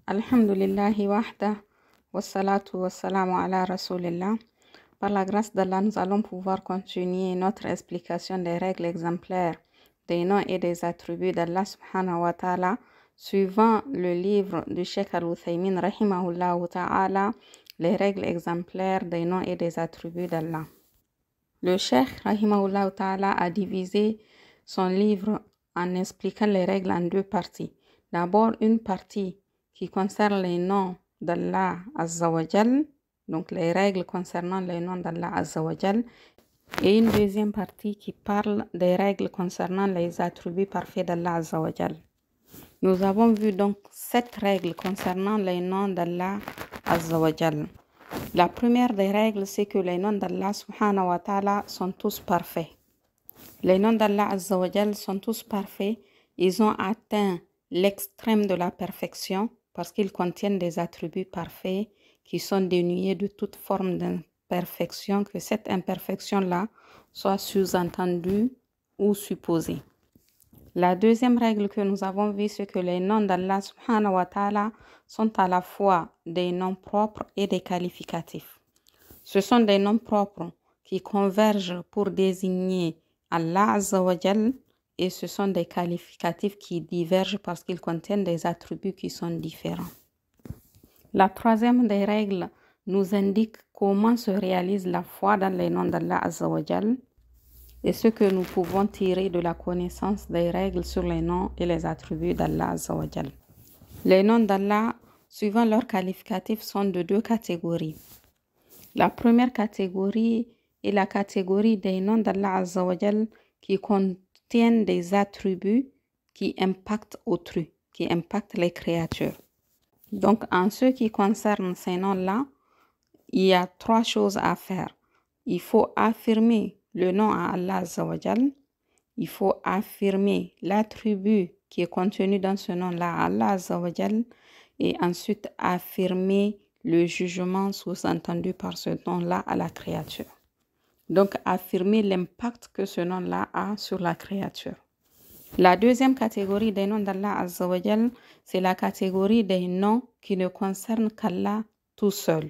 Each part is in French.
Alhamdulillahi wahda, wassalatu wassalamu ala rasulillah. Par la grâce d'Allah, nous allons pouvoir continuer notre explication des règles exemplaires des noms et des attributs d'Allah subhanahu wa ta'ala, suivant le livre du Cheikh Al-Uthaymin rahimahullah ta'ala, les règles exemplaires des noms et des attributs d'Allah. Le Cheikh rahimahullah ta'ala a divisé son livre en expliquant les règles en deux parties. D'abord, une partie qui concerne les noms d'Allah Azza wa Jal, donc les règles concernant les noms d'Allah Azza wa Jal, et une deuxième partie qui parle des règles concernant les attributs parfaits d'Allah Azza wa Jal. Nous avons vu donc 7 règles concernant les noms d'Allah Azza wa Jal. La première des règles, c'est que les noms d'Allah subhanahu wa ta'ala sont tous parfaits. Les noms d'Allah Azza wa Jal sont tous parfaits. Ils ont atteint l'extrême de la perfection parce qu'ils contiennent des attributs parfaits qui sont dénués de toute forme d'imperfection, que cette imperfection-là soit sous-entendue ou supposée. La deuxième règle que nous avons vue, c'est que les noms d'Allah subhanahu wa ta'ala sont à la fois des noms propres et des qualificatifs. Ce sont des noms propres qui convergent pour désigner Allah Azza wa Jal, et ce sont des qualificatifs qui divergent parce qu'ils contiennent des attributs qui sont différents. La troisième des règles nous indique comment se réalise la foi dans les noms d'Allah Azza wa Jal et ce que nous pouvons tirer de la connaissance des règles sur les noms et les attributs d'Allah Azza wa Jal. Les noms d'Allah, suivant leurs qualificatifs, sont de deux catégories. La première catégorie est la catégorie des noms d'Allah Azza wa Jal qui contiennent des attributs qui impactent autrui, qui impactent les créatures. Donc, en ce qui concerne ces noms-là, il y a 3 choses à faire. Il faut affirmer le nom à Allah Azza wa Jal. Il faut affirmer l'attribut qui est contenu dans ce nom-là à Allah Azza wa Jal. Et ensuite, affirmer le jugement sous-entendu par ce nom-là à la créature. Donc, affirmer l'impact que ce nom-là a sur la créature. La deuxième catégorie des noms d'Allah Azza wa Jal, c'est la catégorie des noms qui ne concernent qu'Allah tout seul.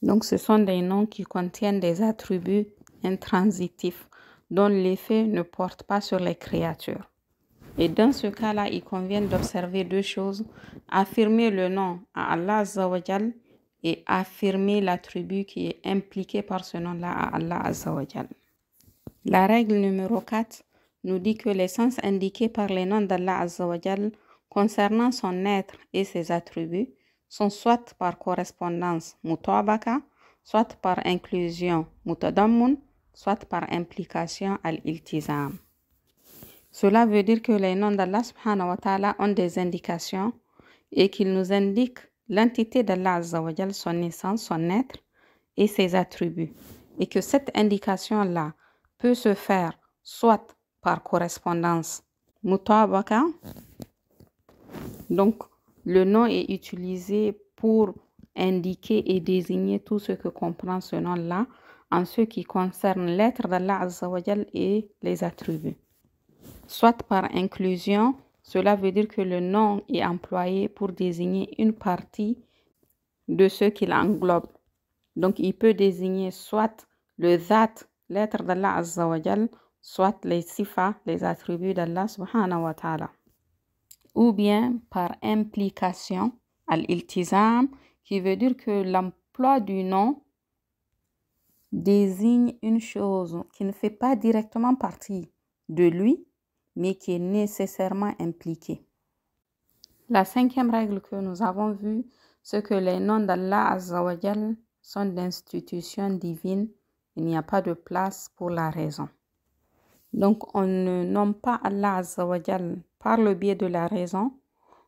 Donc, ce sont des noms qui contiennent des attributs intransitifs dont l'effet ne porte pas sur les créatures. Et dans ce cas-là, il convient d'observer 2 choses. Affirmer le nom à Allah Azza wa Jal et affirmer l'attribut qui est impliqué par ce nom-là à Allah Azza wa Jal. La règle numéro 4 nous dit que les sens indiqués par les noms d'Allah Azza wa Jal concernant son être et ses attributs sont soit par correspondance mutabaka, soit par inclusion mutadammun, soit par implication al-iltizam. Cela veut dire que les noms d'Allah subhanahu wa ta'ala ont des indications et qu'ils nous indiquent l'entité d'Allah Azza wa Jal, son essence, son être et ses attributs. Et que cette indication-là peut se faire soit par correspondance mutabaka, donc le nom est utilisé pour indiquer et désigner tout ce que comprend ce nom-là en ce qui concerne l'être d'Allah Azza wa Jal et les attributs. Soit par inclusion, cela veut dire que le nom est employé pour désigner une partie de ce qu'il englobe. Donc, il peut désigner soit le zat, l'être d'Allah Azza wa Jal, soit les sifas, les attributs d'Allah subhanahu wa ta'ala. Ou bien par implication, al-iltizam, qui veut dire que l'emploi du nom désigne une chose qui ne fait pas directement partie de lui, mais qui est nécessairement impliquée. La 5e règle que nous avons vue, c'est que les noms d'Allah Azza wa Jal sont d'institutions divines. Il n'y a pas de place pour la raison. Donc, on ne nomme pas Allah Azza wa Jal par le biais de la raison.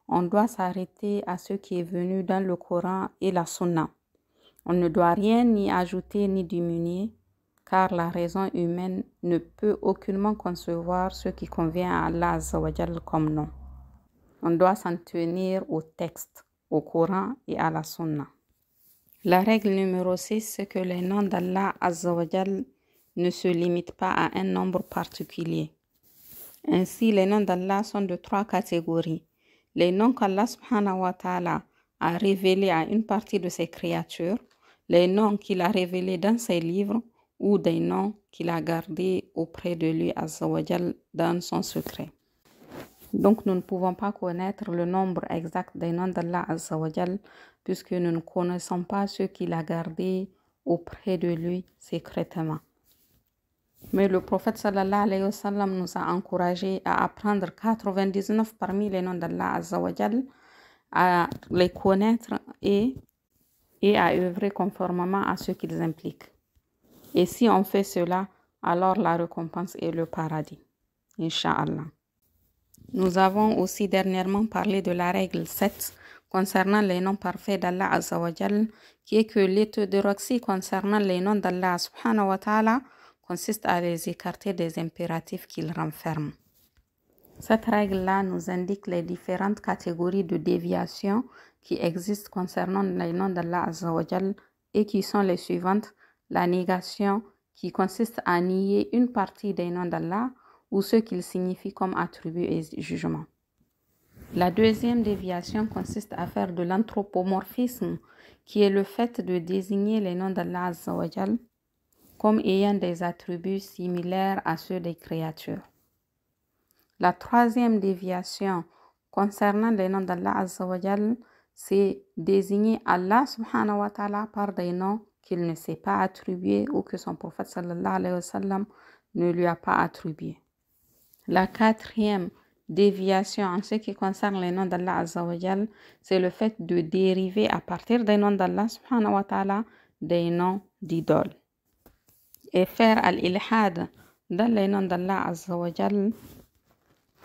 On doit s'arrêter à ce qui est venu dans le Coran et la Sunna. On ne doit rien ni ajouter ni diminuer, car la raison humaine ne peut aucunement concevoir ce qui convient à Allah Azza wa Jal comme nom. On doit s'en tenir au texte, au Coran et à la Sunna. La règle numéro 6, c'est que les noms d'Allah Azza wa Jal ne se limitent pas à un nombre particulier. Ainsi, les noms d'Allah sont de 3 catégories. les noms qu'Allah subhanahu wa ta'ala a révélés à une partie de ses créatures, les noms qu'il a révélés dans ses livres ou des noms qu'il a gardés auprès de lui azza wa jal dans son secret. Donc nous ne pouvons pas connaître le nombre exact des noms d'Allah azza wa jal puisque nous ne connaissons pas ceux qu'il a gardés auprès de lui secrètement. Mais le prophète sallallahu alayhi wa sallam nous a encouragés à apprendre 99 parmi les noms d'Allah azza wa jal, à les connaître et à œuvrer conformément à ce qu'ils impliquent. Et si on fait cela, alors la récompense est le paradis. Inch'Allah. Nous avons aussi dernièrement parlé de la règle 7 concernant les noms parfaits d'Allah azza wa jal, qui est que l'hétérodoxie concernant les noms d'Allah subhanahu wa ta'ala consiste à les écarter des impératifs qu'ils renferment. Cette règle-là nous indique les différentes catégories de déviation qui existent concernant les noms d'Allah azza wa jal et qui sont les suivantes. La négation, qui consiste à nier une partie des noms d'Allah ou ce qu'ils signifient comme attributs et jugements. La deuxième déviation consiste à faire de l'anthropomorphisme, qui est le fait de désigner les noms d'Allah azza wa jal comme ayant des attributs similaires à ceux des créatures. La troisième déviation concernant les noms d'Allah azza wa jal, c'est désigner Allah subhanahu wa ta'ala par des noms qu'il ne s'est pas attribués ou que son prophète sallallahu alayhi wa sallam ne lui a pas attribués. La quatrième déviation en ce qui concerne les noms d'Allah azza wa jal, c'est le fait de dériver à partir des noms d'Allah subhanahu wa ta'ala des noms d'idoles. Et faire al-ilhad dans les noms d'Allah azza wa jal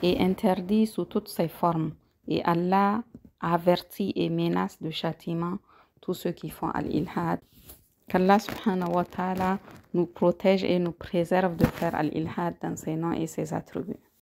est interdit sous toutes ses formes. Et Allah avertit et menace de châtiment tous ceux qui font al-ilhad. Qu'Allah subhanahu wa ta'ala nous protège et nous préserve de faire al-ilhad dans ses noms et ses attributs.